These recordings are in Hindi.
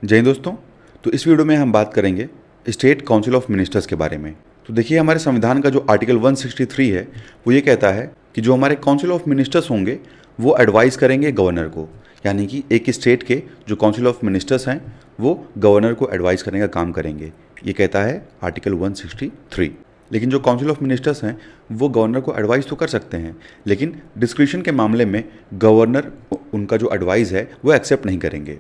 जय हिंद दोस्तों। तो इस वीडियो में हम बात करेंगे स्टेट काउंसिल ऑफ मिनिस्टर्स के बारे में। तो देखिए, हमारे संविधान का जो आर्टिकल 163 है वो ये कहता है कि जो हमारे काउंसिल ऑफ मिनिस्टर्स होंगे वो एडवाइस करेंगे गवर्नर को, यानी कि एक स्टेट के जो काउंसिल ऑफ मिनिस्टर्स हैं वो गवर्नर को एडवाइस करने का काम करेंगे। ये कहता है आर्टिकल 163। लेकिन जो काउंसिल ऑफ मिनिस्टर्स हैं वो गवर्नर को एडवाइस तो कर सकते हैं, लेकिन डिस्क्रिशन के मामले में गवर्नर उनका जो एडवाइस है वो एक्सेप्ट नहीं करेंगे।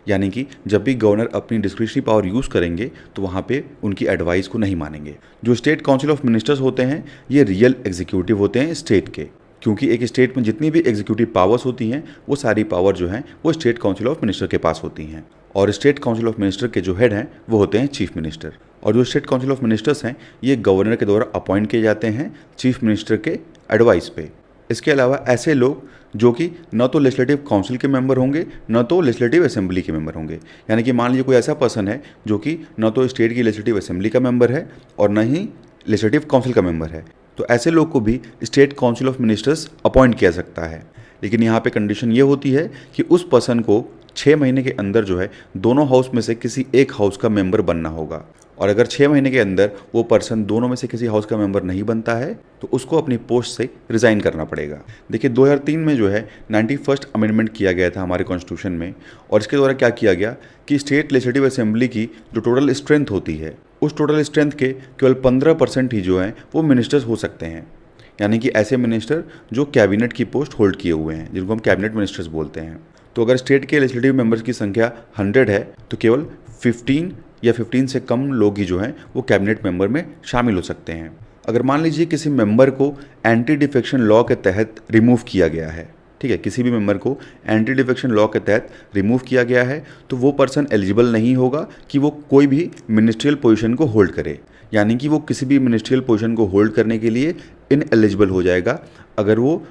यानी कि जब भी गवर्नर अपनी डिस्क्रिशनरी पावर यूज़ करेंगे तो वहाँ पे उनकी एडवाइस को नहीं मानेंगे। जो स्टेट काउंसिल ऑफ मिनिस्टर्स होते हैं ये रियल एग्जीक्यूटिव होते हैं स्टेट के, क्योंकि एक स्टेट में जितनी भी एग्जीक्यूटिव पावर्स होती हैं वो सारी पावर जो हैं वो स्टेट काउंसिल ऑफ मिनिस्टर के पास होती हैं। और स्टेट काउंसिल ऑफ मिनिस्टर के जो हेड हैं वो होते हैं चीफ मिनिस्टर। और जो स्टेट काउंसिल ऑफ मिनिस्टर्स हैं ये गवर्नर के द्वारा अपॉइंट किए जाते हैं चीफ मिनिस्टर के एडवाइस पे। इसके अलावा ऐसे लोग जो कि न तो लेजिस्लेटिव काउंसिल के मेंबर होंगे न तो लेजिस्लेटिव असेंबली के मेंबर होंगे, यानी कि मान लीजिए कोई ऐसा पर्सन है जो कि न तो स्टेट की लेजिस्लेटिव असेंबली का मेंबर है और न ही लेजिस्लेटिव काउंसिल का मेंबर है, तो ऐसे लोग को भी state council of ministers appoint किया सकता है। लेकिन यहाँ पे कंडीशन ये होती है कि उस पर्सन को 6 महीने के अंदर जो है दोनों हाउस में से किसी एक हाउस का मेंबर बनना होगा। और अगर 6 महीने के अंदर वो पर्सन दोनों में से किसी हाउस का मेंबर नहीं बनता है तो उसको अपनी पोस्ट से रिज़ाइन करना पड़ेगा। देखिए, 2003 में जो है 91st अमेंडमेंट किया गया था हमारे कॉन्स्टिट्यूशन में, और इसके द्वारा क्या किया गया कि स्टेट लेजिस्लेटिव असेंबली की जो टोटल स्ट्रेंथ होती है उस टोटल स्ट्रेंथ के केवल 15% ही जो हैं वो मिनिस्टर्स हो सकते हैं। यानी कि ऐसे मिनिस्टर जो कैबिनेट की पोस्ट होल्ड किए हुए हैं, जिनको हम कैबिनेट मिनिस्टर्स बोलते हैं। तो अगर स्टेट के लेजिस्लेटिव मेंबर्स की संख्या 100 है तो केवल 15 या 15 से कम लोग ही जो हैं वो कैबिनेट मेंबर में शामिल हो सकते हैं। अगर मान लीजिए किसी मेंबर को एंटी डिफेक्शन लॉ के तहत रिमूव किया गया है, ठीक है, किसी भी मेंबर को एंटी डिफेक्शन लॉ के तहत रिमूव किया गया है तो वो पर्सन एलिजिबल नहीं होगा कि वो कोई भी मिनिस्ट्रियल पोजीशन को होल्ड करे। यानी कि वो किसी भी मिनिस्ट्रियल पोजीशन को होल्ड करने के लिए इनएलिजिबल हो जाएगा अगर वो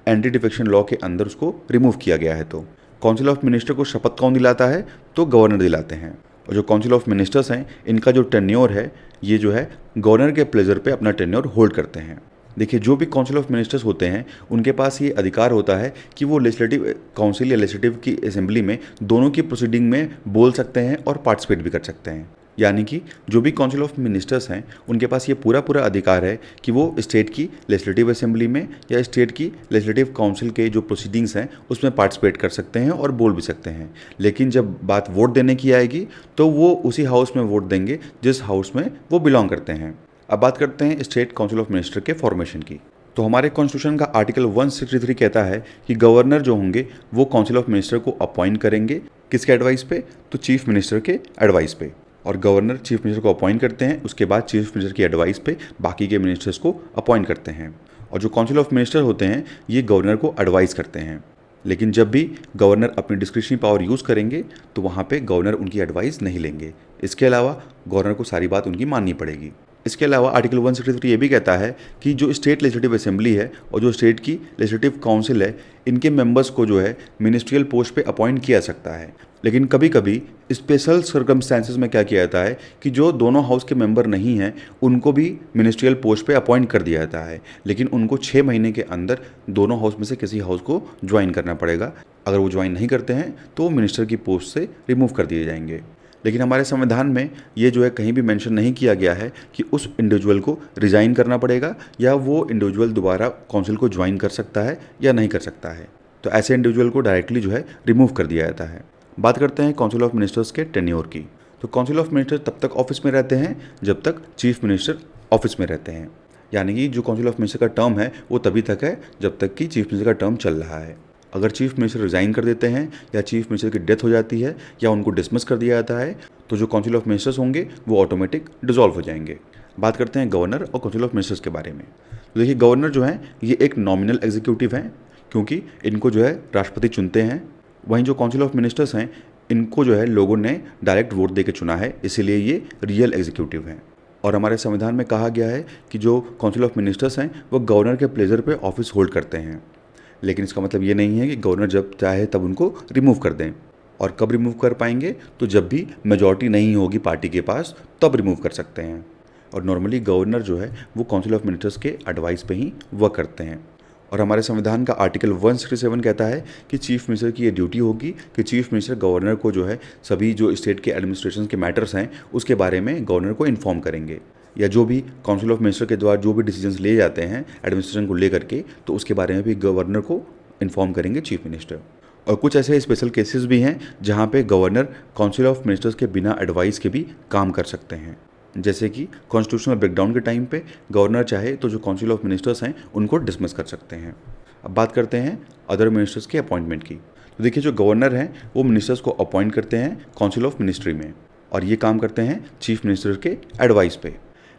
एंटी डिफेक्शन लॉ के अंदर उसको रिमूव किया गया है। तो काउंसिल ऑफ मिनिस्टर को शपथ कौन दिलाता है? तो गवर्नर दिलाते हैं। और जो काउंसिल ऑफ मिनिस्टर्स हैं इनका जो टेन्योर है ये जो है गवर्नर के प्लेजर पे अपना टेन्योर होल्ड करते हैं। देखिए, जो भी काउंसिल ऑफ मिनिस्टर्स होते हैं उनके पास ये अधिकार होता है कि वो लेजिस्लेटिव काउंसिल या लेजिस्लेटिव की असेंबली में दोनों की प्रोसीडिंग में बोल सकते हैं और पार्टिसिपेट भी कर सकते हैं। यानी कि जो भी काउंसिल ऑफ मिनिस्टर्स हैं उनके पास ये पूरा अधिकार है कि वो स्टेट की लेजिस्लेटिव असेंबली में या स्टेट की लेजिस्लेटिव काउंसिल के जो प्रोसीडिंग्स हैं उसमें पार्टिसिपेट कर सकते हैं और बोल भी सकते हैं। लेकिन जब बात वोट देने की आएगी तो वो उसी हाउस में वोट देंगे जिस हाउस में वो बिलोंग करते हैं। अब बात करते हैं स्टेट काउंसिल ऑफ मिनिस्टर के फॉर्मेशन की। तो हमारे कॉन्स्टिट्यूशन का आर्टिकल 163 कहता है कि गवर्नर जो होंगे वो काउंसिल ऑफ मिनिस्टर को अपॉइंट करेंगे। किसके एडवाइस पे? तो चीफ मिनिस्टर के एडवाइस पे। और गवर्नर चीफ मिनिस्टर को अपॉइंट करते हैं, उसके बाद चीफ मिनिस्टर की एडवाइस पे बाकी के मिनिस्टर्स को अपॉइंट करते हैं। और जो काउंसिल ऑफ मिनिस्टर होते हैं ये गवर्नर को एडवाइस करते हैं। लेकिन जब भी गवर्नर अपनी डिस्क्रिशनरी पावर यूज़ करेंगे तो वहाँ पे गवर्नर उनकी एडवाइस नहीं लेंगे। इसके अलावा गवर्नर को सारी बात उनकी माननी पड़ेगी। इसके अलावा आर्टिकल 163 ये भी कहता है कि जो स्टेट लेजिस्लेटिव असेंबली है और जो स्टेट की लेजिस्लेटिव काउंसिल है इनके मेंबर्स को जो है मिनिस्ट्रियल पोस्ट पे अपॉइंट किया सकता है। लेकिन कभी कभी स्पेशल सर्कमस्टेंसेस में क्या किया जाता है कि जो दोनों हाउस के मेंबर नहीं हैं उनको भी मिनिस्ट्रियल पोस्ट पे अपॉइंट कर दिया जाता है, लेकिन उनको 6 महीने के अंदर दोनों हाउस में से किसी हाउस को ज्वाइन करना पड़ेगा। अगर वो ज्वाइन नहीं करते हैं तो वो मिनिस्टर की पोस्ट से रिमूव कर दिए जाएंगे। लेकिन हमारे संविधान में ये जो है कहीं भी मेंशन नहीं किया गया है कि उस इंडिविजुअल को रिज़ाइन करना पड़ेगा या वो इंडिविजुअल दोबारा काउंसिल को ज्वाइन कर सकता है या नहीं कर सकता है। तो ऐसे इंडिविजुअल को डायरेक्टली जो है रिमूव कर दिया जाता है। बात करते हैं काउंसिल ऑफ मिनिस्टर्स के टेन्योर की। तो काउंसिल ऑफ मिनिस्टर तब तक ऑफिस में रहते हैं जब तक चीफ मिनिस्टर ऑफिस में रहते हैं। यानी कि जो काउंसिल ऑफ मिनिस्टर का टर्म है वो तभी तक है जब तक कि चीफ मिनिस्टर का टर्म चल रहा है। अगर चीफ मिनिस्टर रिज़ाइन कर देते हैं या चीफ मिनिस्टर की डेथ हो जाती है या उनको डिसमिस कर दिया जाता है तो जो काउंसिल ऑफ मिनिस्टर्स होंगे वो ऑटोमेटिक डिसॉल्व हो जाएंगे। बात करते हैं गवर्नर और काउंसिल ऑफ मिनिस्टर्स के बारे में। तो देखिए, गवर्नर जो हैं ये एक नॉमिनल एग्जीक्यूटिव हैं क्योंकि इनको जो है राष्ट्रपति चुनते हैं। वहीं जो काउंसिल ऑफ मिनिस्टर्स हैं इनको जो है लोगों ने डायरेक्ट वोट दे के चुना है, इसीलिए ये रियल एग्जीक्यूटिव हैं। और हमारे संविधान में कहा गया है कि जो काउंसिल ऑफ मिनिस्टर्स हैं वो गवर्नर के प्लेजर पे ऑफिस होल्ड करते हैं। लेकिन इसका मतलब ये नहीं है कि गवर्नर जब चाहे तब उनको रिमूव कर दें। और कब रिमूव कर पाएंगे? तो जब भी मेजॉरिटी नहीं होगी पार्टी के पास तब रिमूव कर सकते हैं। और नॉर्मली गवर्नर जो है वो काउंसिल ऑफ मिनिस्टर्स के एडवाइस पे ही वर्क करते हैं। और हमारे संविधान का आर्टिकल 167 कहता है कि चीफ मिनिस्टर की ये ड्यूटी होगी कि चीफ मिनिस्टर गवर्नर को जो है सभी जो स्टेट के एडमिनिस्ट्रेशन के मैटर्स हैं उसके बारे में गवर्नर को इन्फॉर्म करेंगे, या जो भी काउंसिल ऑफ मिनिस्टर के द्वारा जो भी डिसीजंस ले जाते हैं एडमिनिस्ट्रेशन को लेकर के, तो उसके बारे में भी गवर्नर को इन्फॉर्म करेंगे चीफ मिनिस्टर। और कुछ ऐसे स्पेशल केसेस भी हैं जहाँ पे गवर्नर काउंसिल ऑफ मिनिस्टर्स के बिना एडवाइस के भी काम कर सकते हैं, जैसे कि कॉन्स्टिट्यूशनल ब्रेकडाउन के टाइम पे गवर्नर चाहे तो जो काउंसिल ऑफ मिनिस्टर्स हैं उनको डिसमिस कर सकते हैं। अब बात करते हैं अदर मिनिस्टर्स के अपॉइंटमेंट की। तो देखिए, जो गवर्नर हैं वो मिनिस्टर्स को अपॉइंट करते हैं काउंसिल ऑफ मिनिस्ट्री में, और ये काम करते हैं चीफ मिनिस्टर के एडवाइस पे।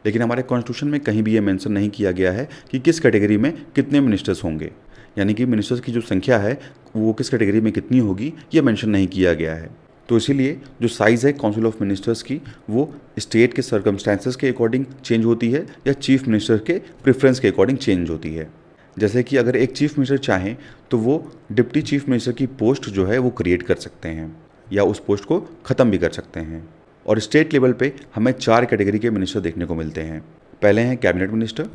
लेकिन हमारे कॉन्स्टिट्यूशन में कहीं भी ये मेंशन नहीं किया गया है कि किस कैटेगरी में कितने मिनिस्टर्स होंगे, यानी कि मिनिस्टर्स की जो संख्या है वो किस कैटेगरी में कितनी होगी ये मेंशन नहीं किया गया है। तो इसीलिए जो साइज़ है काउंसिल ऑफ मिनिस्टर्स की वो स्टेट के सर्कमस्टेंसेस के अकॉर्डिंग चेंज होती है या चीफ मिनिस्टर के प्रेफरेंस के अकॉर्डिंग चेंज होती है। जैसे कि अगर एक चीफ मिनिस्टर चाहें तो वो डिप्टी चीफ मिनिस्टर की पोस्ट जो है वो क्रिएट कर सकते हैं या उस पोस्ट को ख़त्म भी कर सकते हैं। और स्टेट लेवल पे हमें 4 कैटेगरी के मिनिस्टर देखने को मिलते हैं। पहले हैं कैबिनेट मिनिस्टर,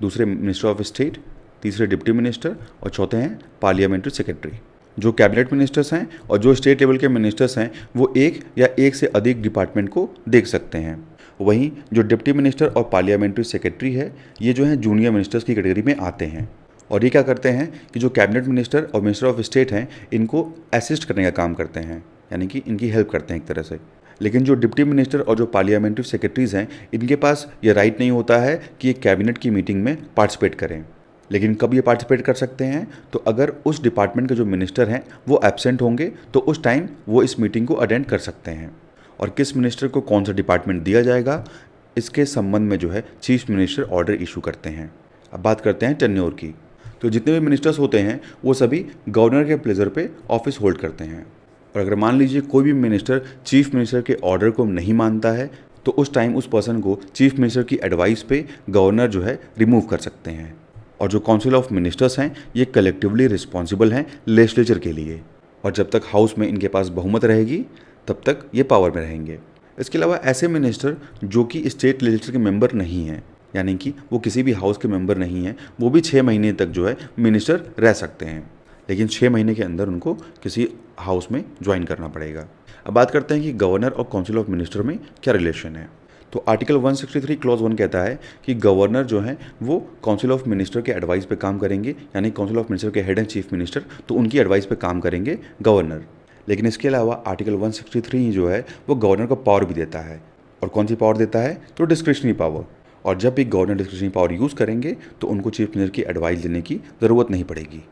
दूसरे मिनिस्टर ऑफ स्टेट, तीसरे डिप्टी मिनिस्टर और चौथे हैं पार्लियामेंट्री सेक्रेटरी। जो कैबिनेट मिनिस्टर्स हैं और जो स्टेट लेवल के मिनिस्टर्स हैं वो एक या एक से अधिक डिपार्टमेंट को देख सकते हैं। वहीं जो डिप्टी मिनिस्टर और पार्लियामेंट्री सेक्रेटरी है ये जो हैं जूनियर मिनिस्टर्स की कैटेगरी में आते हैं। और ये क्या करते हैं कि जो कैबिनेट मिनिस्टर और मिनिस्टर ऑफ स्टेट हैं इनको असिस्ट करने का काम करते हैं, यानी कि इनकी हेल्प करते हैं एक तरह से। लेकिन जो डिप्टी मिनिस्टर और जो पार्लियामेंट्री सेक्रेटरीज़ हैं इनके पास ये राइट नहीं होता है कि ये कैबिनेट की मीटिंग में पार्टिसिपेट करें। लेकिन कब ये पार्टिसिपेट कर सकते हैं, तो अगर उस डिपार्टमेंट के जो मिनिस्टर हैं वो एब्सेंट होंगे तो उस टाइम वो इस मीटिंग को अटेंड कर सकते हैं। और किस मिनिस्टर को कौन सा डिपार्टमेंट दिया जाएगा इसके संबंध में जो है चीफ मिनिस्टर ऑर्डर इशू करते हैं। अब बात करते हैं टेन्योर की। तो जितने भी मिनिस्टर्स होते हैं वो सभी गवर्नर के प्लेजर पे ऑफिस होल्ड करते हैं। और अगर मान लीजिए कोई भी मिनिस्टर चीफ मिनिस्टर के ऑर्डर को नहीं मानता है तो उस टाइम उस पर्सन को चीफ मिनिस्टर की एडवाइस पे गवर्नर जो है रिमूव कर सकते हैं। और जो काउंसिल ऑफ मिनिस्टर्स हैं ये कलेक्टिवली रिस्पॉन्सिबल हैं लेजिस्लेचर के लिए, और जब तक हाउस में इनके पास बहुमत रहेगी तब तक ये पावर में रहेंगे। इसके अलावा ऐसे मिनिस्टर जो कि स्टेट लेजिस्लेचर के मेंबर नहीं हैं, यानी कि वो किसी भी हाउस के मेंबर नहीं हैं, वो भी 6 महीने तक जो है मिनिस्टर रह सकते हैं, लेकिन 6 महीने के अंदर उनको किसी हाउस में ज्वाइन करना पड़ेगा। अब बात करते हैं कि गवर्नर और काउंसिल ऑफ मिनिस्टर में क्या रिलेशन है। तो आर्टिकल 163 क्लॉज 1 कहता है कि गवर्नर जो है वो काउंसिल ऑफ मिनिस्टर के एडवाइस पे काम करेंगे, यानी काउंसिल ऑफ मिनिस्टर के हेड एंड चीफ मिनिस्टर, तो उनकी एडवाइस पे काम करेंगे गवर्नर। लेकिन इसके अलावा आर्टिकल 163 जो है वो गवर्नर को पावर भी देता है। और कौन सी पावर देता है, तो डिस्क्रिशनरी पावर। और जब भी गवर्नर डिस्क्रिशनरी पावर यूज़ करेंगे तो उनको चीफ मिनिस्टर की एडवाइस लेने की ज़रूरत नहीं पड़ेगी।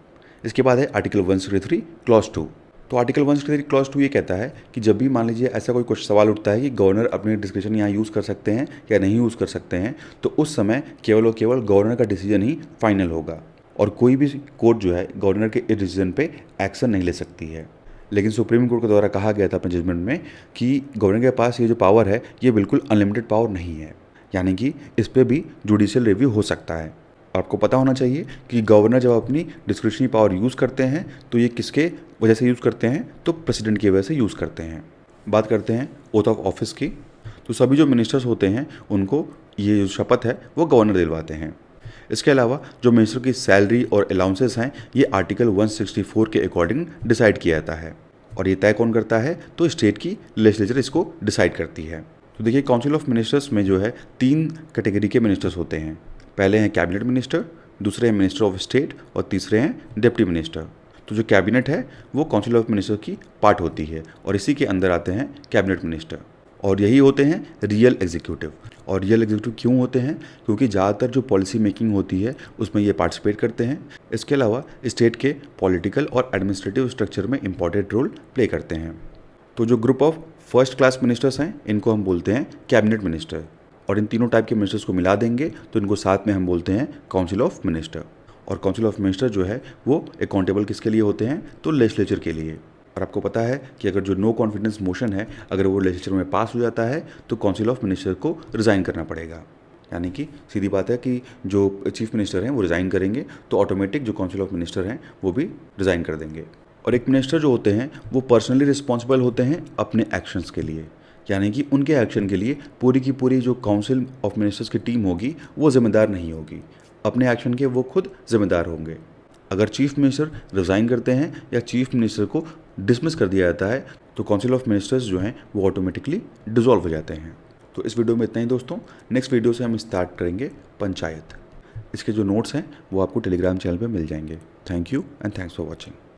इसके बाद है आर्टिकल 163 क्लॉज 2। तो आर्टिकल 163 क्लॉज 2 ये कहता है कि जब भी मान लीजिए ऐसा कोई कुछ सवाल उठता है कि गवर्नर अपने डिस्क्रिप्शन यहाँ यूज़ कर सकते हैं या नहीं यूज़ कर सकते हैं, तो उस समय केवल और केवल गवर्नर का डिसीजन ही फाइनल होगा और कोई भी कोर्ट जो है गवर्नर के इस डिसीजन पे एक्शन नहीं ले सकती है। लेकिन सुप्रीम कोर्ट के द्वारा कहा गया था अपने जजमेंट में कि गवर्नर के पास ये जो पावर है ये बिल्कुल अनलिमिटेड पावर नहीं है, यानी कि इस पर भी जुडिशियल रिव्यू हो सकता है। आपको पता होना चाहिए कि गवर्नर जब अपनी डिस्क्रिशनरी पावर यूज़ करते हैं तो ये किसके वजह से यूज़ करते हैं, तो प्रेसिडेंट की वजह से यूज़ करते हैं। बात करते हैं ओथ ऑफ ऑफिस की। तो सभी जो मिनिस्टर्स होते हैं उनको ये जो शपथ है वो गवर्नर दिलवाते हैं। इसके अलावा जो मिनिस्टर की सैलरी और अलाउंसेस हैं ये आर्टिकल 164 के अकॉर्डिंग डिसाइड किया जाता है। और ये तय कौन करता है, तो स्टेट की लेजिस्लेचर इसको डिसाइड करती है। तो देखिए, काउंसिल ऑफ मिनिस्टर्स में जो है 3 कैटेगरी के मिनिस्टर्स होते हैं। पहले हैं कैबिनेट मिनिस्टर, दूसरे हैं मिनिस्टर ऑफ स्टेट और तीसरे हैं डिप्टी मिनिस्टर। तो जो कैबिनेट है वो काउंसिल ऑफ मिनिस्टर की पार्ट होती है और इसी के अंदर आते हैं कैबिनेट मिनिस्टर, और यही होते हैं रियल एग्जीक्यूटिव। और रियल एग्जीक्यूटिव क्यों होते हैं, क्योंकि ज़्यादातर जो पॉलिसी मेकिंग होती है उसमें ये पार्टिसिपेट करते हैं। इसके अलावा स्टेट के पॉलिटिकल और एडमिनिस्ट्रेटिव स्ट्रक्चर में इंपॉर्टेंट रोल प्ले करते हैं। तो जो group of first class ministers हैं इनको हम बोलते हैं कैबिनेट मिनिस्टर, और इन तीनों टाइप के मिनिस्टर्स को मिला देंगे तो इनको साथ में हम बोलते हैं काउंसिल ऑफ मिनिस्टर। और काउंसिल ऑफ मिनिस्टर जो है वो अकाउंटेबल किसके लिए होते हैं, तो लेजिस्लेचर के लिए। और आपको पता है कि अगर जो नो कॉन्फिडेंस मोशन है अगर वो लेजिस्लेचर में पास हो जाता है तो काउंसिल ऑफ मिनिस्टर को रिज़ाइन करना पड़ेगा, यानी कि सीधी बात है कि जो चीफ मिनिस्टर हैं वो रिज़ाइन करेंगे तो ऑटोमेटिक जो काउंसिल ऑफ मिनिस्टर हैं वो भी रिज़ाइन कर देंगे। और एक मिनिस्टर जो होते हैं वो पर्सनली रिस्पॉन्सिबल होते हैं अपने एक्शंस के लिए, यानी कि उनके एक्शन के लिए पूरी की पूरी जो काउंसिल ऑफ मिनिस्टर्स की टीम होगी वो जिम्मेदार नहीं होगी, अपने एक्शन के वो खुद जिम्मेदार होंगे। अगर चीफ मिनिस्टर रिज़ाइन करते हैं या चीफ मिनिस्टर को डिसमिस कर दिया जाता है तो काउंसिल ऑफ मिनिस्टर्स जो हैं वो ऑटोमेटिकली डिसॉल्व हो जाते हैं। तो इस वीडियो में इतना ही दोस्तों। नेक्स्ट वीडियो से हम स्टार्ट करेंगे पंचायत। इसके जो नोट्स हैं वो आपको टेलीग्राम चैनल पे मिल जाएंगे। Thank you and thanks for watching.